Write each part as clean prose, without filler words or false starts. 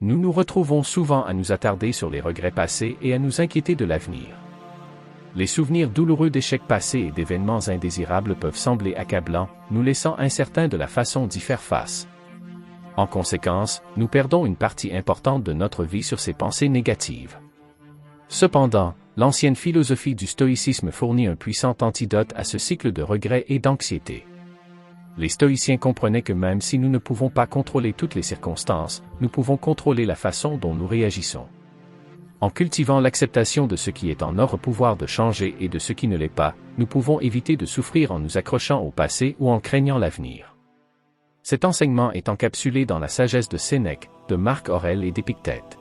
Nous nous retrouvons souvent à nous attarder sur les regrets passés et à nous inquiéter de l'avenir. Les souvenirs douloureux d'échecs passés et d'événements indésirables peuvent sembler accablants, nous laissant incertains de la façon d'y faire face. En conséquence, nous perdons une partie importante de notre vie sur ces pensées négatives. Cependant, l'ancienne philosophie du stoïcisme fournit un puissant antidote à ce cycle de regrets et d'anxiété. Les stoïciens comprenaient que même si nous ne pouvons pas contrôler toutes les circonstances, nous pouvons contrôler la façon dont nous réagissons. En cultivant l'acceptation de ce qui est en notre pouvoir de changer et de ce qui ne l'est pas, nous pouvons éviter de souffrir en nous accrochant au passé ou en craignant l'avenir. Cet enseignement est encapsulé dans la sagesse de Sénèque, de Marc Aurèle et d'Épictète.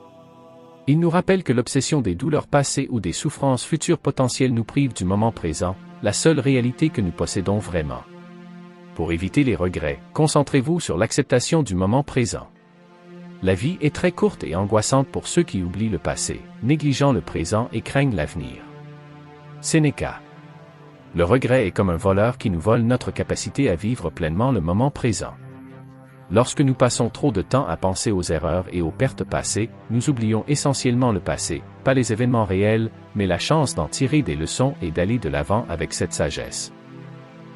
Il nous rappelle que l'obsession des douleurs passées ou des souffrances futures potentielles nous prive du moment présent, la seule réalité que nous possédons vraiment. Pour éviter les regrets, concentrez-vous sur l'acceptation du moment présent. La vie est très courte et angoissante pour ceux qui oublient le passé, négligeant le présent et craignent l'avenir. Sénéca. Le regret est comme un voleur qui nous vole notre capacité à vivre pleinement le moment présent. Lorsque nous passons trop de temps à penser aux erreurs et aux pertes passées, nous oublions essentiellement le passé, pas les événements réels, mais la chance d'en tirer des leçons et d'aller de l'avant avec cette sagesse.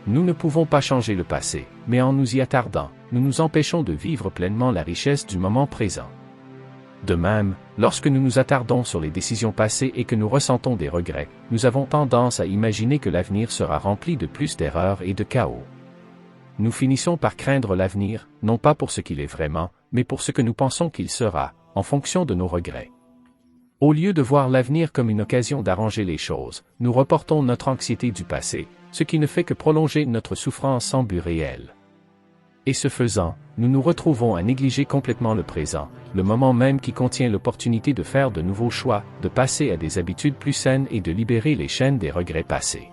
Nous ne pouvons pas changer le passé, mais en nous y attardant, nous nous empêchons de vivre pleinement la richesse du moment présent. De même, lorsque nous nous attardons sur les décisions passées et que nous ressentons des regrets, nous avons tendance à imaginer que l'avenir sera rempli de plus d'erreurs et de chaos. Nous finissons par craindre l'avenir, non pas pour ce qu'il est vraiment, mais pour ce que nous pensons qu'il sera, en fonction de nos regrets. Au lieu de voir l'avenir comme une occasion d'arranger les choses, nous reportons notre anxiété du passé, ce qui ne fait que prolonger notre souffrance sans but réel. Et ce faisant, nous nous retrouvons à négliger complètement le présent, le moment même qui contient l'opportunité de faire de nouveaux choix, de passer à des habitudes plus saines et de libérer les chaînes des regrets passés.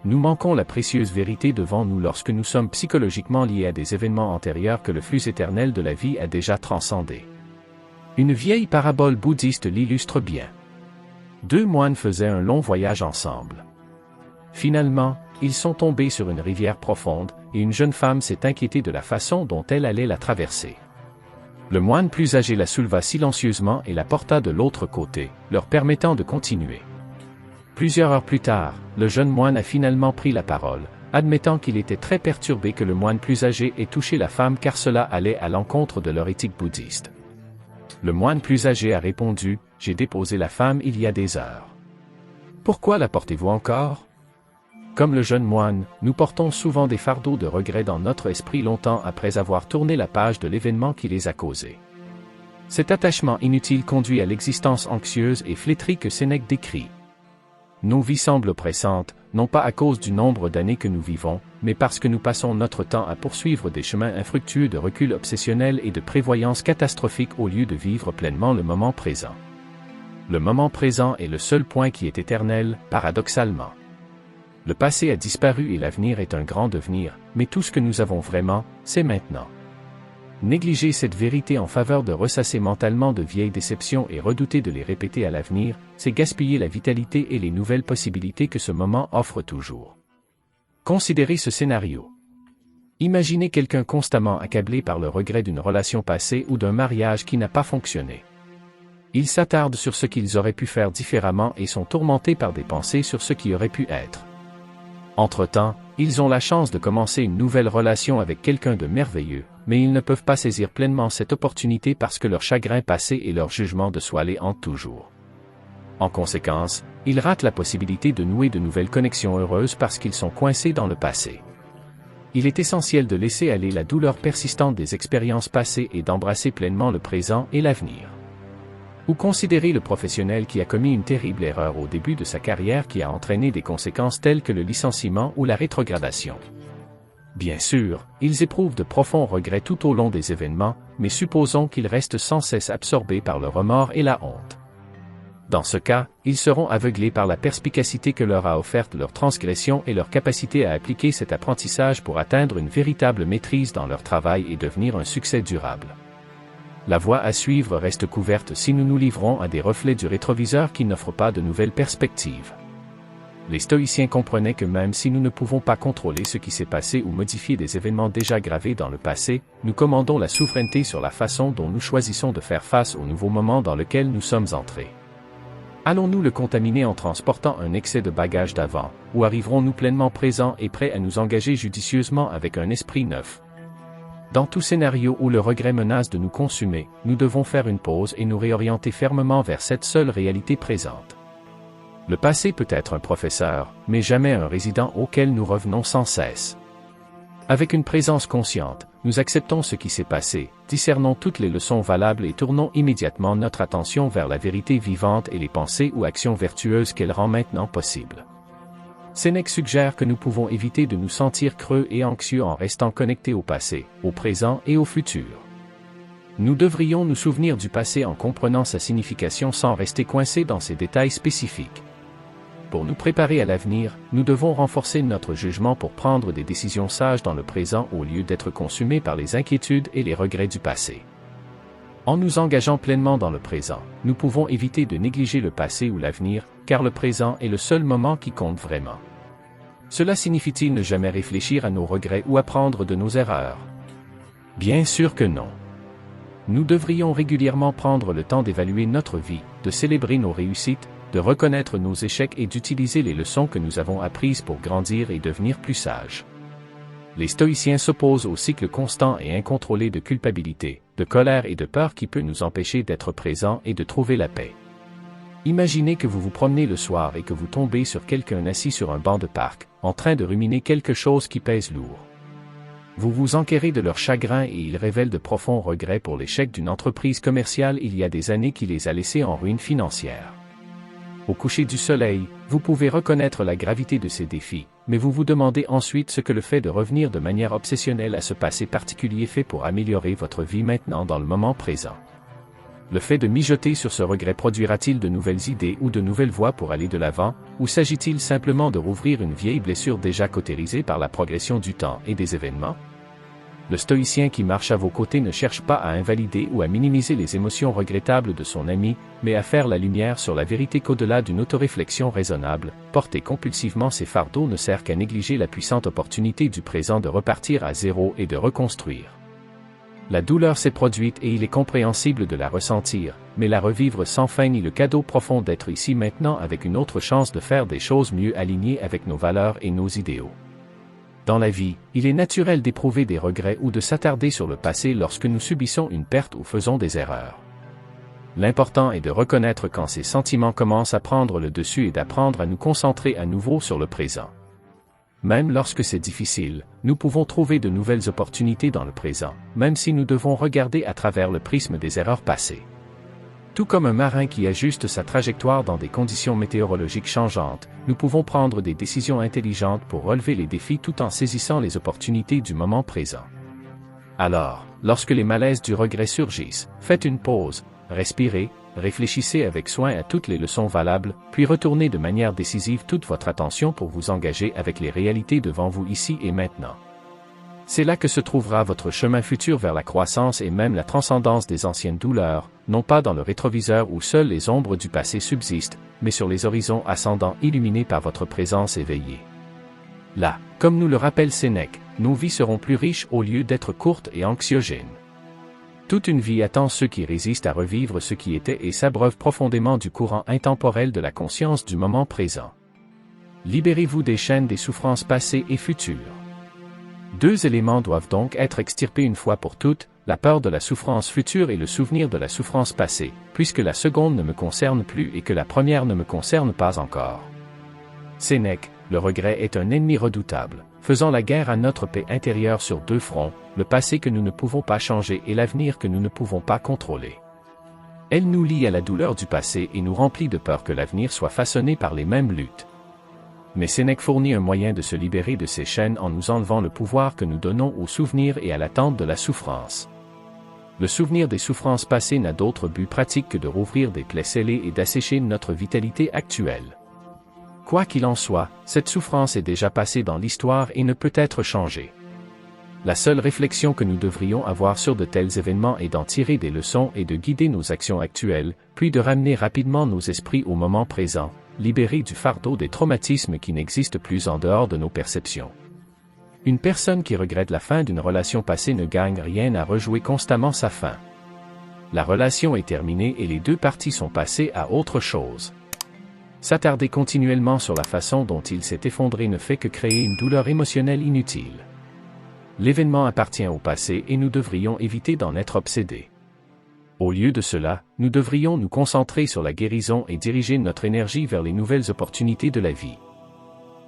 Nous manquons la précieuse vérité devant nous lorsque nous sommes psychologiquement liés à des événements antérieurs que le flux éternel de la vie a déjà transcendés. Une vieille parabole bouddhiste l'illustre bien. Deux moines faisaient un long voyage ensemble. Finalement, ils sont tombés sur une rivière profonde, et une jeune femme s'est inquiétée de la façon dont elle allait la traverser. Le moine plus âgé la souleva silencieusement et la porta de l'autre côté, leur permettant de continuer. Plusieurs heures plus tard, le jeune moine a finalement pris la parole, admettant qu'il était très perturbé que le moine plus âgé ait touché la femme car cela allait à l'encontre de leur éthique bouddhiste. Le moine plus âgé a répondu, « J'ai déposé la femme il y a des heures. Pourquoi la portez-vous encore ?» Comme le jeune moine, nous portons souvent des fardeaux de regrets dans notre esprit longtemps après avoir tourné la page de l'événement qui les a causés. Cet attachement inutile conduit à l'existence anxieuse et flétrie que Sénèque décrit. Nos vies semblent oppressantes, non pas à cause du nombre d'années que nous vivons, mais parce que nous passons notre temps à poursuivre des chemins infructueux de recul obsessionnel et de prévoyance catastrophique au lieu de vivre pleinement le moment présent. Le moment présent est le seul point qui est éternel, paradoxalement. Le passé a disparu et l'avenir est un grand devenir, mais tout ce que nous avons vraiment, c'est maintenant. Négliger cette vérité en faveur de ressasser mentalement de vieilles déceptions et redouter de les répéter à l'avenir, c'est gaspiller la vitalité et les nouvelles possibilités que ce moment offre toujours. Considérez ce scénario. Imaginez quelqu'un constamment accablé par le regret d'une relation passée ou d'un mariage qui n'a pas fonctionné. Ils s'attardent sur ce qu'ils auraient pu faire différemment et sont tourmentés par des pensées sur ce qui aurait pu être. Entre-temps, ils ont la chance de commencer une nouvelle relation avec quelqu'un de merveilleux, mais ils ne peuvent pas saisir pleinement cette opportunité parce que leur chagrin passé et leur jugement de soi les hantent toujours. En conséquence, ils ratent la possibilité de nouer de nouvelles connexions heureuses parce qu'ils sont coincés dans le passé. Il est essentiel de laisser aller la douleur persistante des expériences passées et d'embrasser pleinement le présent et l'avenir. Ou considérer le professionnel qui a commis une terrible erreur au début de sa carrière qui a entraîné des conséquences telles que le licenciement ou la rétrogradation. Bien sûr, ils éprouvent de profonds regrets tout au long des événements, mais supposons qu'ils restent sans cesse absorbés par le remords et la honte. Dans ce cas, ils seront aveuglés par la perspicacité que leur a offerte leur transgression et leur capacité à appliquer cet apprentissage pour atteindre une véritable maîtrise dans leur travail et devenir un succès durable. La voie à suivre reste couverte si nous nous livrons à des reflets du rétroviseur qui n'offrent pas de nouvelles perspectives. Les stoïciens comprenaient que même si nous ne pouvons pas contrôler ce qui s'est passé ou modifier des événements déjà gravés dans le passé, nous commandons la souveraineté sur la façon dont nous choisissons de faire face au nouveau moment dans lequel nous sommes entrés. Allons-nous le contaminer en transportant un excès de bagages d'avant, ou arriverons-nous pleinement présents et prêts à nous engager judicieusement avec un esprit neuf? Dans tout scénario où le regret menace de nous consumer, nous devons faire une pause et nous réorienter fermement vers cette seule réalité présente. Le passé peut être un professeur, mais jamais un résident auquel nous revenons sans cesse. Avec une présence consciente, nous acceptons ce qui s'est passé, discernons toutes les leçons valables et tournons immédiatement notre attention vers la vérité vivante et les pensées ou actions vertueuses qu'elle rend maintenant possibles. Sénèque suggère que nous pouvons éviter de nous sentir creux et anxieux en restant connectés au passé, au présent et au futur. Nous devrions nous souvenir du passé en comprenant sa signification sans rester coincés dans ses détails spécifiques. Pour nous préparer à l'avenir, nous devons renforcer notre jugement pour prendre des décisions sages dans le présent au lieu d'être consumés par les inquiétudes et les regrets du passé. En nous engageant pleinement dans le présent, nous pouvons éviter de négliger le passé ou l'avenir, car le présent est le seul moment qui compte vraiment. Cela signifie-t-il ne jamais réfléchir à nos regrets ou apprendre de nos erreurs? Bien sûr que non. Nous devrions régulièrement prendre le temps d'évaluer notre vie, de célébrer nos réussites, de reconnaître nos échecs et d'utiliser les leçons que nous avons apprises pour grandir et devenir plus sages. Les stoïciens s'opposent au cycle constant et incontrôlé de culpabilité, de colère et de peur qui peut nous empêcher d'être présents et de trouver la paix. Imaginez que vous vous promenez le soir et que vous tombez sur quelqu'un assis sur un banc de parc, en train de ruminer quelque chose qui pèse lourd. Vous vous enquérez de leur chagrin et ils révèlent de profonds regrets pour l'échec d'une entreprise commerciale il y a des années qui les a laissés en ruine financière. Au coucher du soleil, vous pouvez reconnaître la gravité de ces défis, mais vous vous demandez ensuite ce que le fait de revenir de manière obsessionnelle à ce passé particulier fait pour améliorer votre vie maintenant dans le moment présent. Le fait de mijoter sur ce regret produira-t-il de nouvelles idées ou de nouvelles voies pour aller de l'avant, ou s'agit-il simplement de rouvrir une vieille blessure déjà cautérisée par la progression du temps et des événements? Le stoïcien qui marche à vos côtés ne cherche pas à invalider ou à minimiser les émotions regrettables de son ami, mais à faire la lumière sur la vérité qu'au-delà d'une autoréflexion raisonnable, porter compulsivement ses fardeaux ne sert qu'à négliger la puissante opportunité du présent de repartir à zéro et de reconstruire. La douleur s'est produite et il est compréhensible de la ressentir, mais la revivre sans fin ni le cadeau profond d'être ici maintenant avec une autre chance de faire des choses mieux alignées avec nos valeurs et nos idéaux. Dans la vie, il est naturel d'éprouver des regrets ou de s'attarder sur le passé lorsque nous subissons une perte ou faisons des erreurs. L'important est de reconnaître quand ces sentiments commencent à prendre le dessus et d'apprendre à nous concentrer à nouveau sur le présent. Même lorsque c'est difficile, nous pouvons trouver de nouvelles opportunités dans le présent, même si nous devons regarder à travers le prisme des erreurs passées. Tout comme un marin qui ajuste sa trajectoire dans des conditions météorologiques changeantes, nous pouvons prendre des décisions intelligentes pour relever les défis tout en saisissant les opportunités du moment présent. Alors, lorsque les malaises du regret surgissent, faites une pause, respirez, réfléchissez avec soin à toutes les leçons valables, puis retournez de manière décisive toute votre attention pour vous engager avec les réalités devant vous ici et maintenant. C'est là que se trouvera votre chemin futur vers la croissance et même la transcendance des anciennes douleurs, non pas dans le rétroviseur où seules les ombres du passé subsistent, mais sur les horizons ascendants illuminés par votre présence éveillée. Là, comme nous le rappelle Sénèque, nos vies seront plus riches au lieu d'être courtes et anxiogènes. Toute une vie attend ceux qui résistent à revivre ce qui était et s'abreuvent profondément du courant intemporel de la conscience du moment présent. Libérez-vous des chaînes des souffrances passées et futures. Deux éléments doivent donc être extirpés une fois pour toutes, la peur de la souffrance future et le souvenir de la souffrance passée, puisque la seconde ne me concerne plus et que la première ne me concerne pas encore. Sénèque, le regret est un ennemi redoutable, faisant la guerre à notre paix intérieure sur deux fronts, le passé que nous ne pouvons pas changer et l'avenir que nous ne pouvons pas contrôler. Elle nous lie à la douleur du passé et nous remplit de peur que l'avenir soit façonné par les mêmes luttes. Mais Sénèque fournit un moyen de se libérer de ces chaînes en nous enlevant le pouvoir que nous donnons au souvenir et à l'attente de la souffrance. Le souvenir des souffrances passées n'a d'autre but pratique que de rouvrir des plaies scellées et d'assécher notre vitalité actuelle. Quoi qu'il en soit, cette souffrance est déjà passée dans l'histoire et ne peut être changée. La seule réflexion que nous devrions avoir sur de tels événements est d'en tirer des leçons et de guider nos actions actuelles, puis de ramener rapidement nos esprits au moment présent, libérés du fardeau des traumatismes qui n'existent plus en dehors de nos perceptions. Une personne qui regrette la fin d'une relation passée ne gagne rien à rejouer constamment sa fin. La relation est terminée et les deux parties sont passées à autre chose. S'attarder continuellement sur la façon dont il s'est effondré ne fait que créer une douleur émotionnelle inutile. L'événement appartient au passé et nous devrions éviter d'en être obsédés. Au lieu de cela, nous devrions nous concentrer sur la guérison et diriger notre énergie vers les nouvelles opportunités de la vie.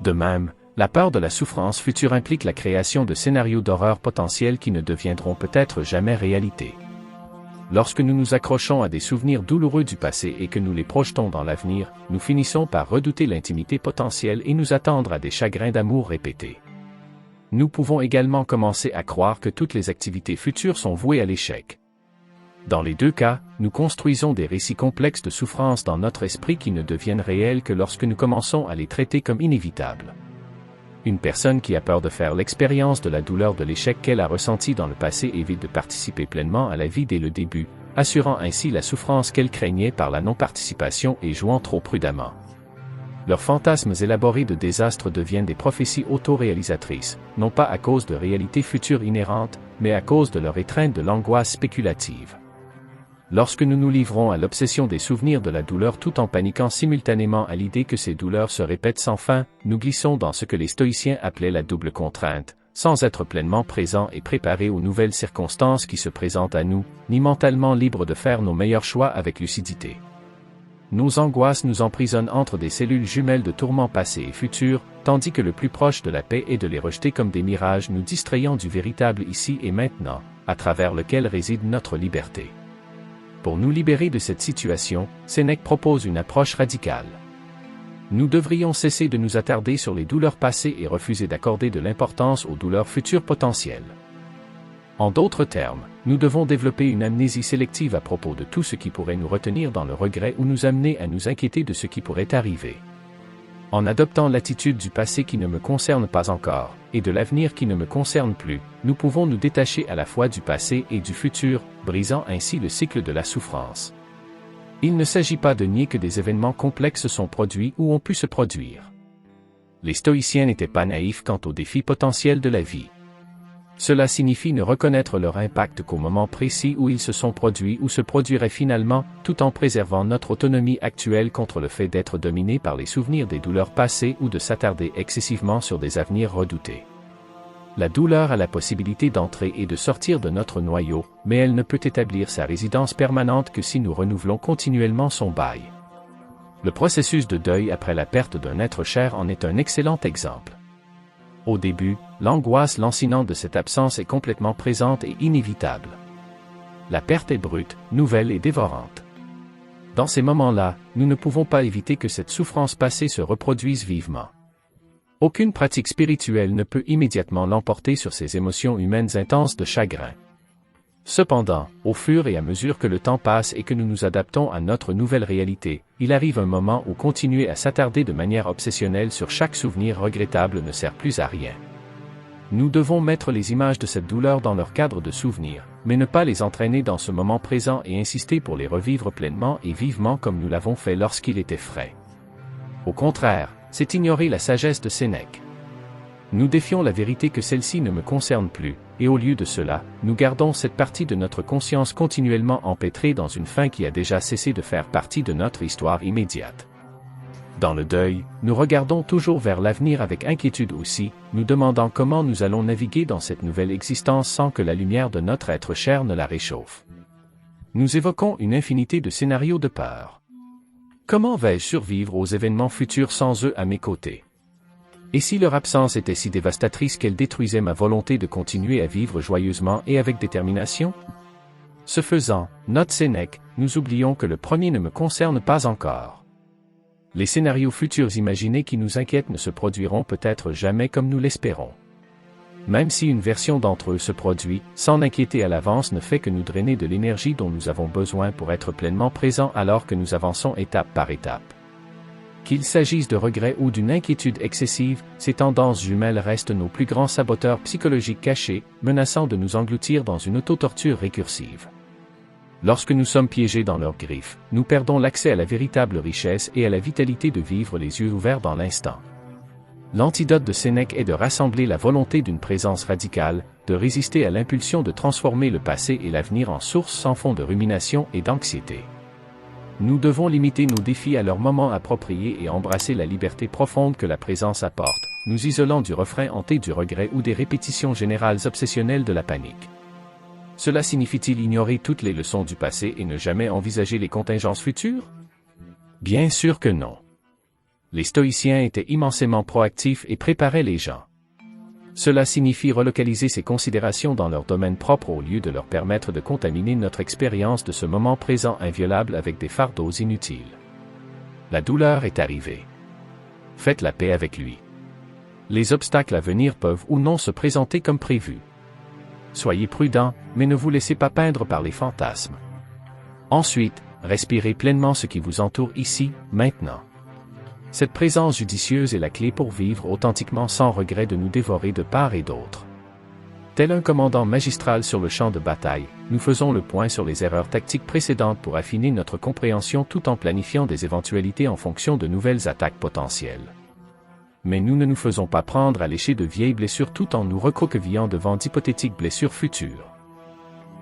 De même, la peur de la souffrance future implique la création de scénarios d'horreur potentiels qui ne deviendront peut-être jamais réalité. Lorsque nous nous accrochons à des souvenirs douloureux du passé et que nous les projetons dans l'avenir, nous finissons par redouter l'intimité potentielle et nous attendre à des chagrins d'amour répétés. Nous pouvons également commencer à croire que toutes les activités futures sont vouées à l'échec. Dans les deux cas, nous construisons des récits complexes de souffrance dans notre esprit qui ne deviennent réels que lorsque nous commençons à les traiter comme inévitables. Une personne qui a peur de faire l'expérience de la douleur de l'échec qu'elle a ressenti dans le passé évite de participer pleinement à la vie dès le début, assurant ainsi la souffrance qu'elle craignait par la non-participation et jouant trop prudemment. Leurs fantasmes élaborés de désastre deviennent des prophéties autoréalisatrices, non pas à cause de réalités futures inhérentes, mais à cause de leur étreinte de l'angoisse spéculative. Lorsque nous nous livrons à l'obsession des souvenirs de la douleur tout en paniquant simultanément à l'idée que ces douleurs se répètent sans fin, nous glissons dans ce que les stoïciens appelaient la double contrainte, sans être pleinement présents et préparés aux nouvelles circonstances qui se présentent à nous, ni mentalement libres de faire nos meilleurs choix avec lucidité. Nos angoisses nous emprisonnent entre des cellules jumelles de tourments passés et futurs, tandis que le plus proche de la paix est de les rejeter comme des mirages nous distrayant du véritable ici et maintenant, à travers lequel réside notre liberté. Pour nous libérer de cette situation, Sénèque propose une approche radicale. Nous devrions cesser de nous attarder sur les douleurs passées et refuser d'accorder de l'importance aux douleurs futures potentielles. En d'autres termes, nous devons développer une amnésie sélective à propos de tout ce qui pourrait nous retenir dans le regret ou nous amener à nous inquiéter de ce qui pourrait arriver. En adoptant l'attitude du passé qui ne me concerne pas encore, et de l'avenir qui ne me concerne plus, nous pouvons nous détacher à la fois du passé et du futur, brisant ainsi le cycle de la souffrance. Il ne s'agit pas de nier que des événements complexes sont produits ou ont pu se produire. Les stoïciens n'étaient pas naïfs quant aux défis potentiels de la vie. Cela signifie ne reconnaître leur impact qu'au moment précis où ils se sont produits ou se produiraient finalement, tout en préservant notre autonomie actuelle contre le fait d'être dominé par les souvenirs des douleurs passées ou de s'attarder excessivement sur des avenirs redoutés. La douleur a la possibilité d'entrer et de sortir de notre noyau, mais elle ne peut établir sa résidence permanente que si nous renouvelons continuellement son bail. Le processus de deuil après la perte d'un être cher en est un excellent exemple. Au début, l'angoisse lancinante de cette absence est complètement présente et inévitable. La perte est brute, nouvelle et dévorante. Dans ces moments-là, nous ne pouvons pas éviter que cette souffrance passée se reproduise vivement. Aucune pratique spirituelle ne peut immédiatement l'emporter sur ces émotions humaines intenses de chagrin. Cependant, au fur et à mesure que le temps passe et que nous nous adaptons à notre nouvelle réalité, il arrive un moment où continuer à s'attarder de manière obsessionnelle sur chaque souvenir regrettable ne sert plus à rien. Nous devons mettre les images de cette douleur dans leur cadre de souvenir, mais ne pas les entraîner dans ce moment présent et insister pour les revivre pleinement et vivement comme nous l'avons fait lorsqu'il était frais. Au contraire, c'est ignorer la sagesse de Sénèque. Nous défions la vérité que celle-ci ne me concerne plus, et au lieu de cela, nous gardons cette partie de notre conscience continuellement empêtrée dans une fin qui a déjà cessé de faire partie de notre histoire immédiate. Dans le deuil, nous regardons toujours vers l'avenir avec inquiétude aussi, nous demandant comment nous allons naviguer dans cette nouvelle existence sans que la lumière de notre être cher ne la réchauffe. Nous évoquons une infinité de scénarios de peur. Comment vais-je survivre aux événements futurs sans eux à mes côtés? Et si leur absence était si dévastatrice qu'elle détruisait ma volonté de continuer à vivre joyeusement et avec détermination? Ce faisant, note Sénèque, nous oublions que le premier ne me concerne pas encore. Les scénarios futurs imaginés qui nous inquiètent ne se produiront peut-être jamais comme nous l'espérons. Même si une version d'entre eux se produit, s'en inquiéter à l'avance ne fait que nous drainer de l'énergie dont nous avons besoin pour être pleinement présents alors que nous avançons étape par étape. Qu'il s'agisse de regrets ou d'une inquiétude excessive, ces tendances jumelles restent nos plus grands saboteurs psychologiques cachés, menaçant de nous engloutir dans une auto-torture récursive. Lorsque nous sommes piégés dans leurs griffes, nous perdons l'accès à la véritable richesse et à la vitalité de vivre les yeux ouverts dans l'instant. L'antidote de Sénèque est de rassembler la volonté d'une présence radicale, de résister à l'impulsion de transformer le passé et l'avenir en source sans fond de rumination et d'anxiété. Nous devons limiter nos défis à leur moment approprié et embrasser la liberté profonde que la présence apporte, nous isolant du refrain hanté du regret ou des répétitions générales obsessionnelles de la panique. Cela signifie-t-il ignorer toutes les leçons du passé et ne jamais envisager les contingences futures? Bien sûr que non. Les stoïciens étaient immensément proactifs et préparaient les gens. Cela signifie relocaliser ces considérations dans leur domaine propre au lieu de leur permettre de contaminer notre expérience de ce moment présent inviolable avec des fardeaux inutiles. La douleur est arrivée. Faites la paix avec lui. Les obstacles à venir peuvent ou non se présenter comme prévu. Soyez prudents, mais ne vous laissez pas peindre par les fantasmes. Ensuite, respirez pleinement ce qui vous entoure ici, maintenant. Cette présence judicieuse est la clé pour vivre authentiquement sans regret de nous dévorer de part et d'autre. Tel un commandant magistral sur le champ de bataille, nous faisons le point sur les erreurs tactiques précédentes pour affiner notre compréhension tout en planifiant des éventualités en fonction de nouvelles attaques potentielles. Mais nous ne nous faisons pas prendre à lécher de vieilles blessures tout en nous recroquevillant devant d'hypothétiques blessures futures.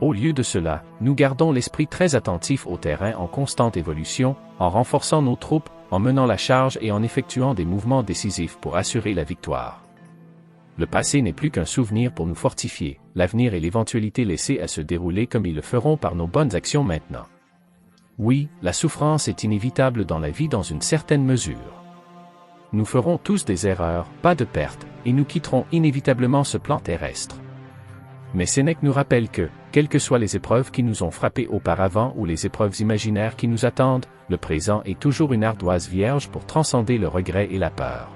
Au lieu de cela, nous gardons l'esprit très attentif au terrain en constante évolution, en renforçant nos troupes, en menant la charge et en effectuant des mouvements décisifs pour assurer la victoire. Le passé n'est plus qu'un souvenir pour nous fortifier, l'avenir et l'éventualité laissées à se dérouler comme ils le feront par nos bonnes actions maintenant. Oui, la souffrance est inévitable dans la vie dans une certaine mesure. Nous ferons tous des erreurs, pas de pertes, et nous quitterons inévitablement ce plan terrestre. Mais Sénèque nous rappelle que, quelles que soient les épreuves qui nous ont frappés auparavant ou les épreuves imaginaires qui nous attendent, le présent est toujours une ardoise vierge pour transcender le regret et la peur.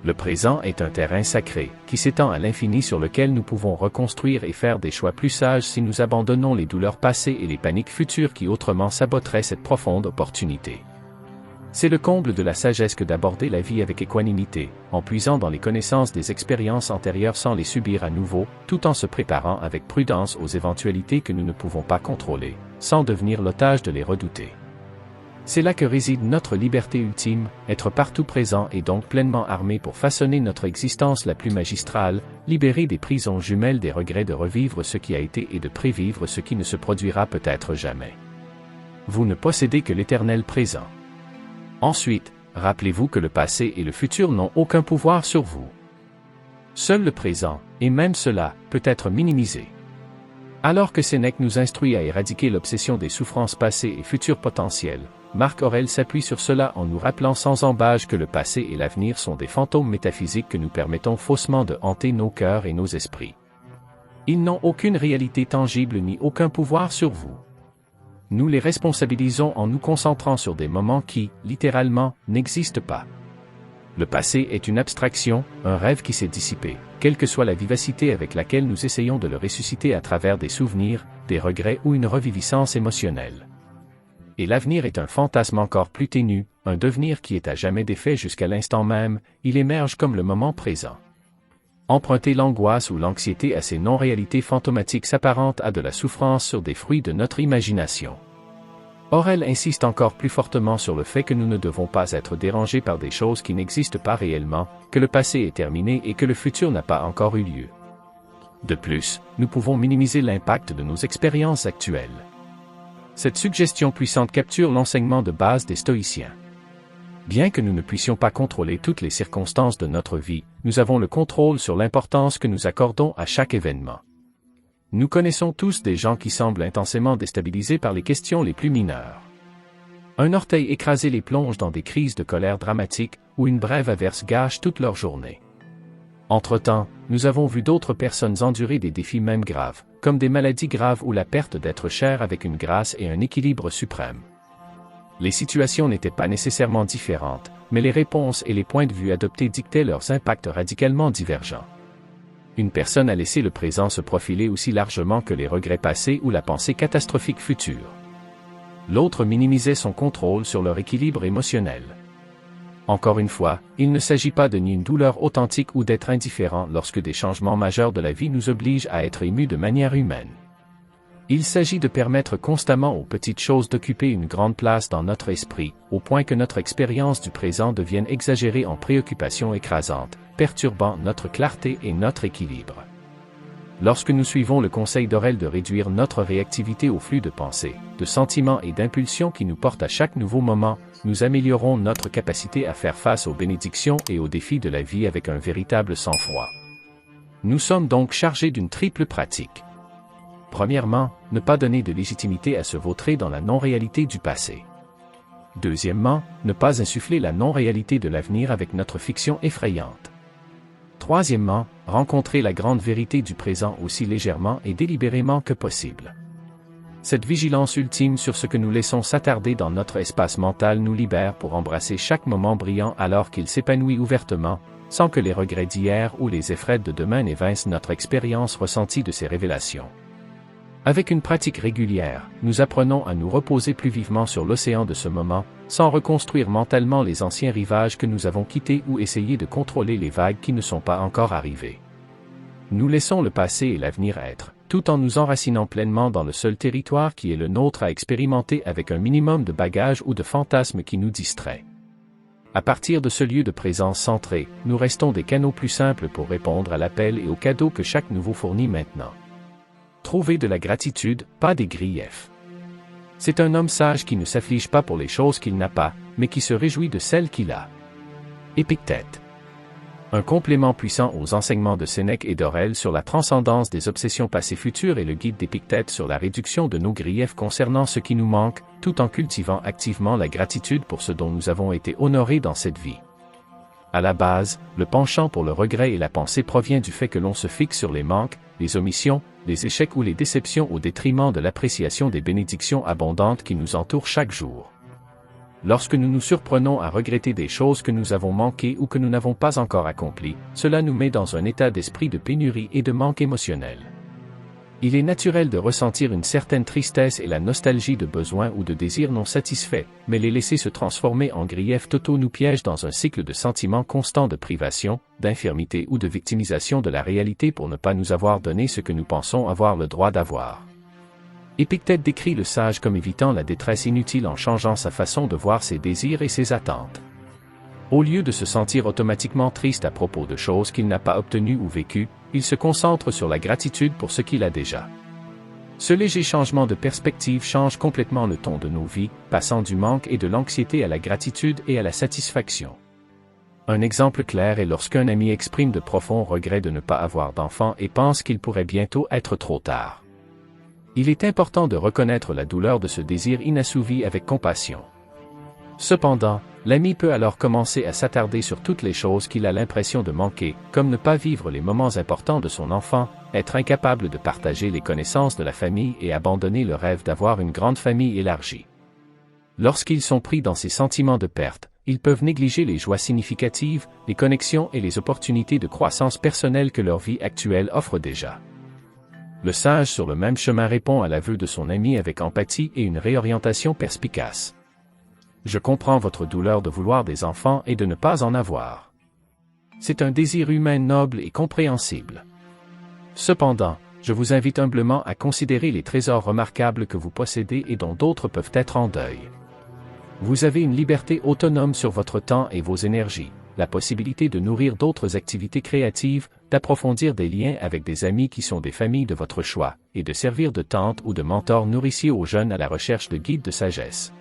Le présent est un terrain sacré, qui s'étend à l'infini sur lequel nous pouvons reconstruire et faire des choix plus sages si nous abandonnons les douleurs passées et les paniques futures qui autrement saboteraient cette profonde opportunité. C'est le comble de la sagesse que d'aborder la vie avec équanimité, en puisant dans les connaissances des expériences antérieures sans les subir à nouveau, tout en se préparant avec prudence aux éventualités que nous ne pouvons pas contrôler, sans devenir l'otage de les redouter. C'est là que réside notre liberté ultime, être partout présent et donc pleinement armé pour façonner notre existence la plus magistrale, libéré des prisons jumelles des regrets de revivre ce qui a été et de prévivre ce qui ne se produira peut-être jamais. Vous ne possédez que l'éternel présent. Ensuite, rappelez-vous que le passé et le futur n'ont aucun pouvoir sur vous. Seul le présent, et même cela, peut être minimisé. Alors que Sénèque nous instruit à éradiquer l'obsession des souffrances passées et futures potentielles, Marc Aurèle s'appuie sur cela en nous rappelant sans embâche que le passé et l'avenir sont des fantômes métaphysiques que nous permettons faussement de hanter nos cœurs et nos esprits. Ils n'ont aucune réalité tangible ni aucun pouvoir sur vous. Nous les responsabilisons en nous concentrant sur des moments qui, littéralement, n'existent pas. Le passé est une abstraction, un rêve qui s'est dissipé, quelle que soit la vivacité avec laquelle nous essayons de le ressusciter à travers des souvenirs, des regrets ou une reviviscence émotionnelle. Et l'avenir est un fantasme encore plus ténu, un devenir qui est à jamais défait jusqu'à l'instant même, il émerge comme le moment présent. Emprunter l'angoisse ou l'anxiété à ces non-réalités fantomatiques s'apparente à de la souffrance sur des fruits de notre imagination. Aurèle insiste encore plus fortement sur le fait que nous ne devons pas être dérangés par des choses qui n'existent pas réellement, que le passé est terminé et que le futur n'a pas encore eu lieu. De plus, nous pouvons minimiser l'impact de nos expériences actuelles. Cette suggestion puissante capture l'enseignement de base des stoïciens. Bien que nous ne puissions pas contrôler toutes les circonstances de notre vie, nous avons le contrôle sur l'importance que nous accordons à chaque événement. Nous connaissons tous des gens qui semblent intensément déstabilisés par les questions les plus mineures. Un orteil écrasé les plonge dans des crises de colère dramatiques, ou une brève averse gâche toute leur journée. Entre-temps, nous avons vu d'autres personnes endurer des défis même graves, comme des maladies graves ou la perte d'êtres chers avec une grâce et un équilibre suprême. Les situations n'étaient pas nécessairement différentes, mais les réponses et les points de vue adoptés dictaient leurs impacts radicalement divergents. Une personne a laissé le présent se profiler aussi largement que les regrets passés ou la pensée catastrophique future. L'autre minimisait son contrôle sur leur équilibre émotionnel. Encore une fois, il ne s'agit pas de nier une douleur authentique ou d'être indifférent lorsque des changements majeurs de la vie nous obligent à être émus de manière humaine. Il s'agit de permettre constamment aux petites choses d'occuper une grande place dans notre esprit, au point que notre expérience du présent devienne exagérée en préoccupations écrasantes, perturbant notre clarté et notre équilibre. Lorsque nous suivons le conseil d'Aurel de réduire notre réactivité au flux de pensées, de sentiments et d'impulsions qui nous portent à chaque nouveau moment, nous améliorons notre capacité à faire face aux bénédictions et aux défis de la vie avec un véritable sang-froid. Nous sommes donc chargés d'une triple pratique. Premièrement, ne pas donner de légitimité à se vautrer dans la non-réalité du passé. Deuxièmement, ne pas insuffler la non-réalité de l'avenir avec notre fiction effrayante. Troisièmement, rencontrer la grande vérité du présent aussi légèrement et délibérément que possible. Cette vigilance ultime sur ce que nous laissons s'attarder dans notre espace mental nous libère pour embrasser chaque moment brillant alors qu'il s'épanouit ouvertement, sans que les regrets d'hier ou les effraies de demain n'évincent notre expérience ressentie de ces révélations. Avec une pratique régulière, nous apprenons à nous reposer plus vivement sur l'océan de ce moment, sans reconstruire mentalement les anciens rivages que nous avons quittés ou essayer de contrôler les vagues qui ne sont pas encore arrivées. Nous laissons le passé et l'avenir être, tout en nous enracinant pleinement dans le seul territoire qui est le nôtre à expérimenter avec un minimum de bagages ou de fantasmes qui nous distrait. À partir de ce lieu de présence centré, nous restons des canaux plus simples pour répondre à l'appel et aux cadeaux que chaque nouveau fournit maintenant. Trouver de la gratitude, pas des griefs. C'est un homme sage qui ne s'afflige pas pour les choses qu'il n'a pas, mais qui se réjouit de celles qu'il a. Épictète. Un complément puissant aux enseignements de Sénèque et d'Aurel sur la transcendance des obsessions passées futures et le guide d'Épictète sur la réduction de nos griefs concernant ce qui nous manque, tout en cultivant activement la gratitude pour ce dont nous avons été honorés dans cette vie. À la base, le penchant pour le regret et la pensée provient du fait que l'on se fixe sur les manques, les omissions, les échecs ou les déceptions au détriment de l'appréciation des bénédictions abondantes qui nous entourent chaque jour. Lorsque nous nous surprenons à regretter des choses que nous avons manquées ou que nous n'avons pas encore accomplies, cela nous met dans un état d'esprit de pénurie et de manque émotionnel. Il est naturel de ressentir une certaine tristesse et la nostalgie de besoins ou de désirs non satisfaits, mais les laisser se transformer en griefs totaux nous piège dans un cycle de sentiments constants de privation, d'infirmité ou de victimisation de la réalité pour ne pas nous avoir donné ce que nous pensons avoir le droit d'avoir. Épictète décrit le sage comme évitant la détresse inutile en changeant sa façon de voir ses désirs et ses attentes. Au lieu de se sentir automatiquement triste à propos de choses qu'il n'a pas obtenues ou vécues, il se concentre sur la gratitude pour ce qu'il a déjà. Ce léger changement de perspective change complètement le ton de nos vies, passant du manque et de l'anxiété à la gratitude et à la satisfaction. Un exemple clair est lorsqu'un ami exprime de profonds regrets de ne pas avoir d'enfant et pense qu'il pourrait bientôt être trop tard. Il est important de reconnaître la douleur de ce désir inassouvi avec compassion. Cependant, l'ami peut alors commencer à s'attarder sur toutes les choses qu'il a l'impression de manquer, comme ne pas vivre les moments importants de son enfant, être incapable de partager les connaissances de la famille et abandonner le rêve d'avoir une grande famille élargie. Lorsqu'ils sont pris dans ces sentiments de perte, ils peuvent négliger les joies significatives, les connexions et les opportunités de croissance personnelle que leur vie actuelle offre déjà. Le sage sur le même chemin répond à l'aveu de son ami avec empathie et une réorientation perspicace. Je comprends votre douleur de vouloir des enfants et de ne pas en avoir. C'est un désir humain noble et compréhensible. Cependant, je vous invite humblement à considérer les trésors remarquables que vous possédez et dont d'autres peuvent être en deuil. Vous avez une liberté autonome sur votre temps et vos énergies, la possibilité de nourrir d'autres activités créatives, d'approfondir des liens avec des amis qui sont des familles de votre choix, et de servir de tante ou de mentor nourricier aux jeunes à la recherche de guides de sagesse.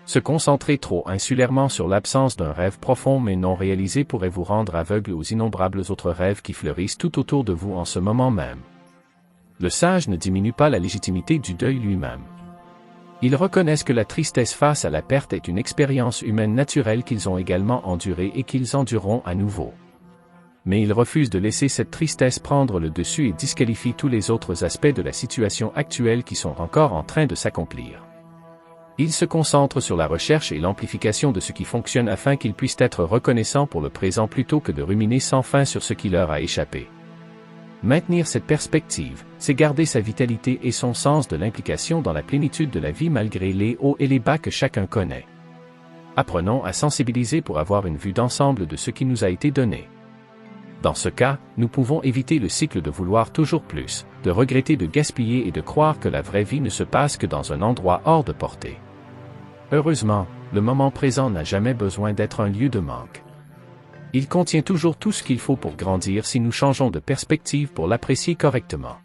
Se concentrer trop insulairement sur l'absence d'un rêve profond mais non réalisé pourrait vous rendre aveugle aux innombrables autres rêves qui fleurissent tout autour de vous en ce moment même. Le sage ne diminue pas la légitimité du deuil lui-même. Ils reconnaissent que la tristesse face à la perte est une expérience humaine naturelle qu'ils ont également endurée et qu'ils endureront à nouveau. Mais ils refusent de laisser cette tristesse prendre le dessus et disqualifient tous les autres aspects de la situation actuelle qui sont encore en train de s'accomplir. Ils se concentrent sur la recherche et l'amplification de ce qui fonctionne afin qu'ils puissent être reconnaissants pour le présent plutôt que de ruminer sans fin sur ce qui leur a échappé. Maintenir cette perspective, c'est garder sa vitalité et son sens de l'implication dans la plénitude de la vie malgré les hauts et les bas que chacun connaît. Apprenons à sensibiliser pour avoir une vue d'ensemble de ce qui nous a été donné. Dans ce cas, nous pouvons éviter le cycle de vouloir toujours plus, de regretter de gaspiller et de croire que la vraie vie ne se passe que dans un endroit hors de portée. Heureusement, le moment présent n'a jamais besoin d'être un lieu de manque. Il contient toujours tout ce qu'il faut pour grandir si nous changeons de perspective pour l'apprécier correctement.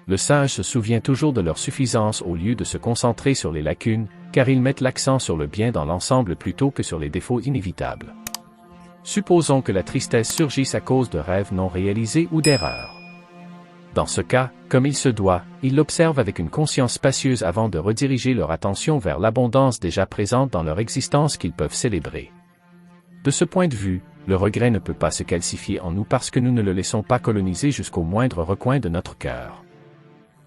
Le sage se souvient toujours de leur suffisance au lieu de se concentrer sur les lacunes, car ils mettent l'accent sur le bien dans l'ensemble plutôt que sur les défauts inévitables. Supposons que la tristesse surgisse à cause de rêves non réalisés ou d'erreurs. Dans ce cas, comme il se doit, ils l'observent avec une conscience spacieuse avant de rediriger leur attention vers l'abondance déjà présente dans leur existence qu'ils peuvent célébrer. De ce point de vue, le regret ne peut pas se calcifier en nous parce que nous ne le laissons pas coloniser jusqu'au moindre recoin de notre cœur.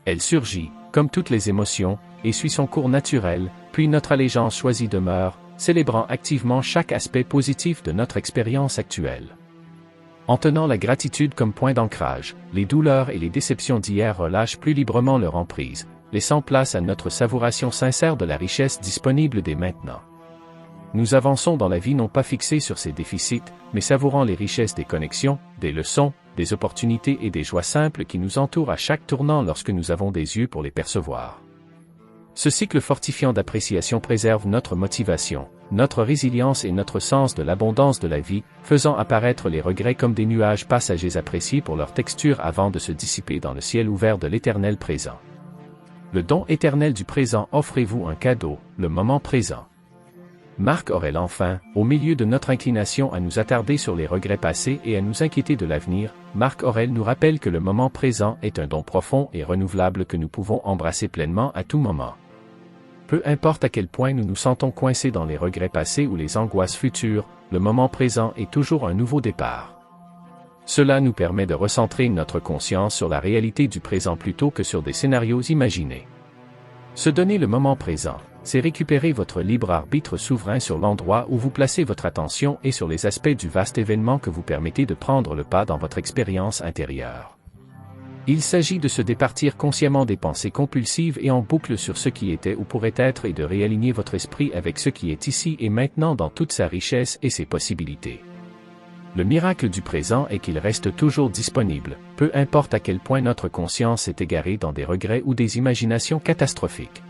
Elle surgit, comme toutes les émotions, et suit son cours naturel, puis notre allégeance choisie demeure, célébrant activement chaque aspect positif de notre expérience actuelle. En tenant la gratitude comme point d'ancrage, les douleurs et les déceptions d'hier relâchent plus librement leur emprise, laissant place à notre savouration sincère de la richesse disponible dès maintenant. Nous avançons dans la vie non pas fixés sur ses déficits, mais savourant les richesses des connexions, des leçons, des opportunités et des joies simples qui nous entourent à chaque tournant lorsque nous avons des yeux pour les percevoir. Ce cycle fortifiant d'appréciation préserve notre motivation, notre résilience et notre sens de l'abondance de la vie, faisant apparaître les regrets comme des nuages passagers appréciés pour leur texture avant de se dissiper dans le ciel ouvert de l'éternel présent. Le don éternel du présent, offrez-vous un cadeau, le moment présent. Marc Aurèle enfin, au milieu de notre inclination à nous attarder sur les regrets passés et à nous inquiéter de l'avenir, Marc Aurèle nous rappelle que le moment présent est un don profond et renouvelable que nous pouvons embrasser pleinement à tout moment. Peu importe à quel point nous nous sentons coincés dans les regrets passés ou les angoisses futures, le moment présent est toujours un nouveau départ. Cela nous permet de recentrer notre conscience sur la réalité du présent plutôt que sur des scénarios imaginés. Se donner le moment présent, c'est récupérer votre libre arbitre souverain sur l'endroit où vous placez votre attention et sur les aspects du vaste événement que vous permettez de prendre le pas dans votre expérience intérieure. Il s'agit de se départir consciemment des pensées compulsives et en boucle sur ce qui était ou pourrait être et de réaligner votre esprit avec ce qui est ici et maintenant dans toute sa richesse et ses possibilités. Le miracle du présent est qu'il reste toujours disponible, peu importe à quel point notre conscience est égarée dans des regrets ou des imaginations catastrophiques.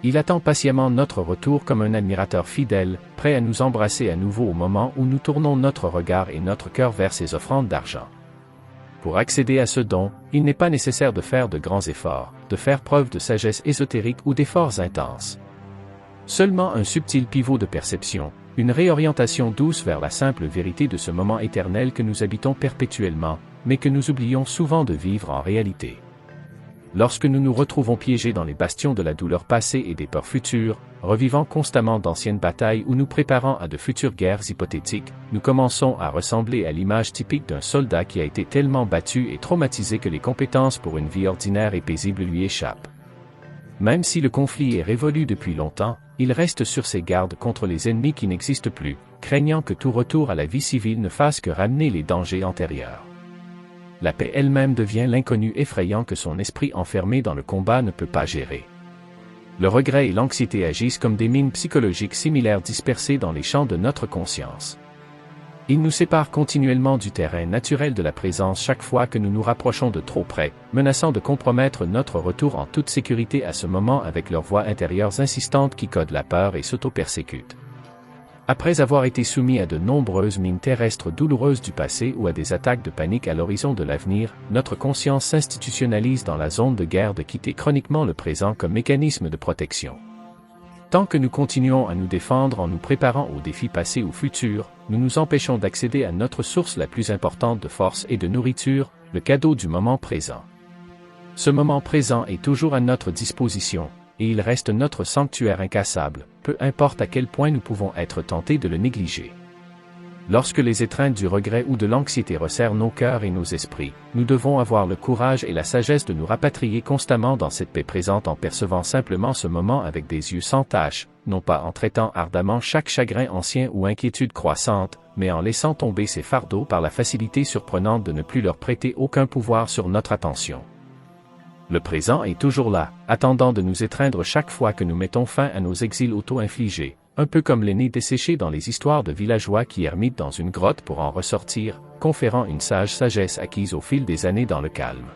Il attend patiemment notre retour comme un admirateur fidèle, prêt à nous embrasser à nouveau au moment où nous tournons notre regard et notre cœur vers ses offrandes d'argent. Pour accéder à ce don, il n'est pas nécessaire de faire de grands efforts, de faire preuve de sagesse ésotérique ou d'efforts intenses. Seulement un subtil pivot de perception, une réorientation douce vers la simple vérité de ce moment éternel que nous habitons perpétuellement, mais que nous oublions souvent de vivre en réalité. Lorsque nous nous retrouvons piégés dans les bastions de la douleur passée et des peurs futures, revivant constamment d'anciennes batailles ou nous préparant à de futures guerres hypothétiques, nous commençons à ressembler à l'image typique d'un soldat qui a été tellement battu et traumatisé que les compétences pour une vie ordinaire et paisible lui échappent. Même si le conflit est révolu depuis longtemps, il reste sur ses gardes contre les ennemis qui n'existent plus, craignant que tout retour à la vie civile ne fasse que ramener les dangers antérieurs. La paix elle-même devient l'inconnu effrayant que son esprit enfermé dans le combat ne peut pas gérer. Le regret et l'anxiété agissent comme des mines psychologiques similaires dispersées dans les champs de notre conscience. Ils nous séparent continuellement du terrain naturel de la présence chaque fois que nous nous rapprochons de trop près, menaçant de compromettre notre retour en toute sécurité à ce moment avec leurs voix intérieures insistantes qui codent la peur et s'auto-persécutent. Après avoir été soumis à de nombreuses mines terrestres douloureuses du passé ou à des attaques de panique à l'horizon de l'avenir, notre conscience s'institutionnalise dans la zone de guerre de quitter chroniquement le présent comme mécanisme de protection. Tant que nous continuons à nous défendre en nous préparant aux défis passés ou futurs, nous nous empêchons d'accéder à notre source la plus importante de force et de nourriture, le cadeau du moment présent. Ce moment présent est toujours à notre disposition, et il reste notre sanctuaire incassable, peu importe à quel point nous pouvons être tentés de le négliger. Lorsque les étreintes du regret ou de l'anxiété resserrent nos cœurs et nos esprits, nous devons avoir le courage et la sagesse de nous rapatrier constamment dans cette paix présente en percevant simplement ce moment avec des yeux sans tache, non pas en traitant ardemment chaque chagrin ancien ou inquiétude croissante, mais en laissant tomber ces fardeaux par la facilité surprenante de ne plus leur prêter aucun pouvoir sur notre attention. Le présent est toujours là, attendant de nous étreindre chaque fois que nous mettons fin à nos exils auto-infligés, un peu comme l'aîné desséché dans les histoires de villageois qui ermitent dans une grotte pour en ressortir, conférant une sage sagesse acquise au fil des années dans le calme.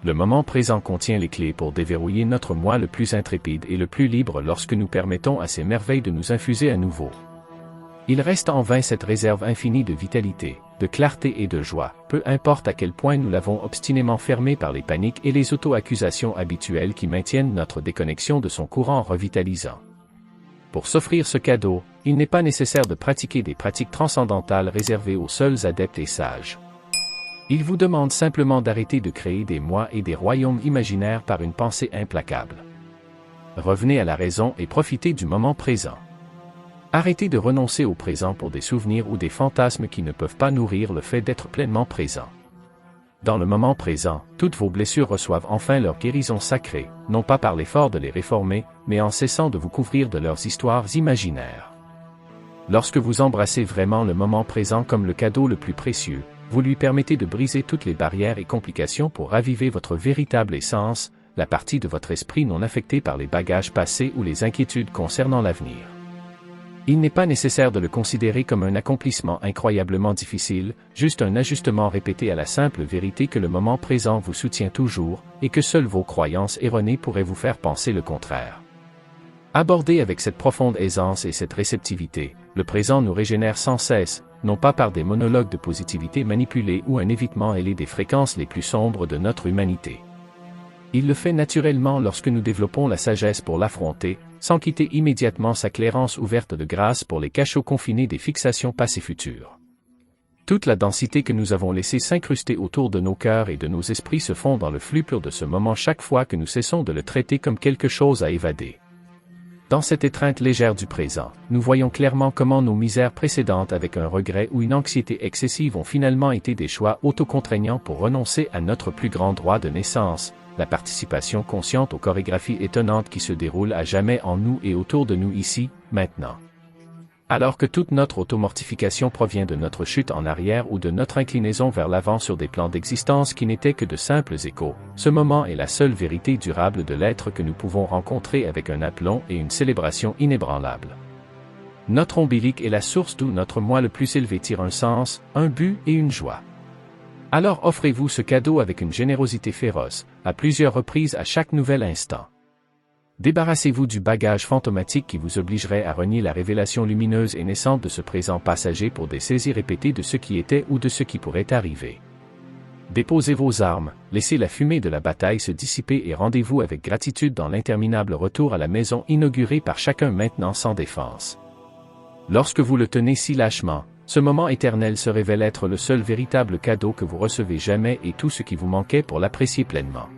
Le moment présent contient les clés pour déverrouiller notre moi le plus intrépide et le plus libre lorsque nous permettons à ces merveilles de nous infuser à nouveau. Il reste en vain cette réserve infinie de vitalité, de clarté et de joie, peu importe à quel point nous l'avons obstinément fermée par les paniques et les auto-accusations habituelles qui maintiennent notre déconnexion de son courant revitalisant. Pour s'offrir ce cadeau, il n'est pas nécessaire de pratiquer des pratiques transcendantales réservées aux seuls adeptes et sages. Il vous demande simplement d'arrêter de créer des moi et des royaumes imaginaires par une pensée implacable. Revenez à la raison et profitez du moment présent. Arrêtez de renoncer au présent pour des souvenirs ou des fantasmes qui ne peuvent pas nourrir le fait d'être pleinement présent. Dans le moment présent, toutes vos blessures reçoivent enfin leur guérison sacrée, non pas par l'effort de les réformer, mais en cessant de vous couvrir de leurs histoires imaginaires. Lorsque vous embrassez vraiment le moment présent comme le cadeau le plus précieux, vous lui permettez de briser toutes les barrières et complications pour raviver votre véritable essence, la partie de votre esprit non affectée par les bagages passés ou les inquiétudes concernant l'avenir. Il n'est pas nécessaire de le considérer comme un accomplissement incroyablement difficile, juste un ajustement répété à la simple vérité que le moment présent vous soutient toujours, et que seules vos croyances erronées pourraient vous faire penser le contraire. Abordé avec cette profonde aisance et cette réceptivité, le présent nous régénère sans cesse, non pas par des monologues de positivité manipulés ou un évitement ailé des fréquences les plus sombres de notre humanité. Il le fait naturellement lorsque nous développons la sagesse pour l'affronter, sans quitter immédiatement sa clairance ouverte de grâce pour les cachots confinés des fixations passées futures. Toute la densité que nous avons laissée s'incruster autour de nos cœurs et de nos esprits se fond dans le flux pur de ce moment chaque fois que nous cessons de le traiter comme quelque chose à évader. Dans cette étreinte légère du présent, nous voyons clairement comment nos misères précédentes avec un regret ou une anxiété excessive ont finalement été des choix autocontraignants pour renoncer à notre plus grand droit de naissance, la participation consciente aux chorégraphies étonnantes qui se déroulent à jamais en nous et autour de nous ici, maintenant. Alors que toute notre automortification provient de notre chute en arrière ou de notre inclinaison vers l'avant sur des plans d'existence qui n'étaient que de simples échos, ce moment est la seule vérité durable de l'être que nous pouvons rencontrer avec un aplomb et une célébration inébranlable. Notre ombilic est la source d'où notre moi le plus élevé tire un sens, un but et une joie. Alors offrez-vous ce cadeau avec une générosité féroce, à plusieurs reprises à chaque nouvel instant. Débarrassez-vous du bagage fantomatique qui vous obligerait à renier la révélation lumineuse et naissante de ce présent passager pour des saisies répétées de ce qui était ou de ce qui pourrait arriver. Déposez vos armes, laissez la fumée de la bataille se dissiper et rendez-vous avec gratitude dans l'interminable retour à la maison inaugurée par chacun maintenant sans défense. Lorsque vous le tenez si lâchement, ce moment éternel se révèle être le seul véritable cadeau que vous recevez jamais et tout ce qui vous manquait pour l'apprécier pleinement.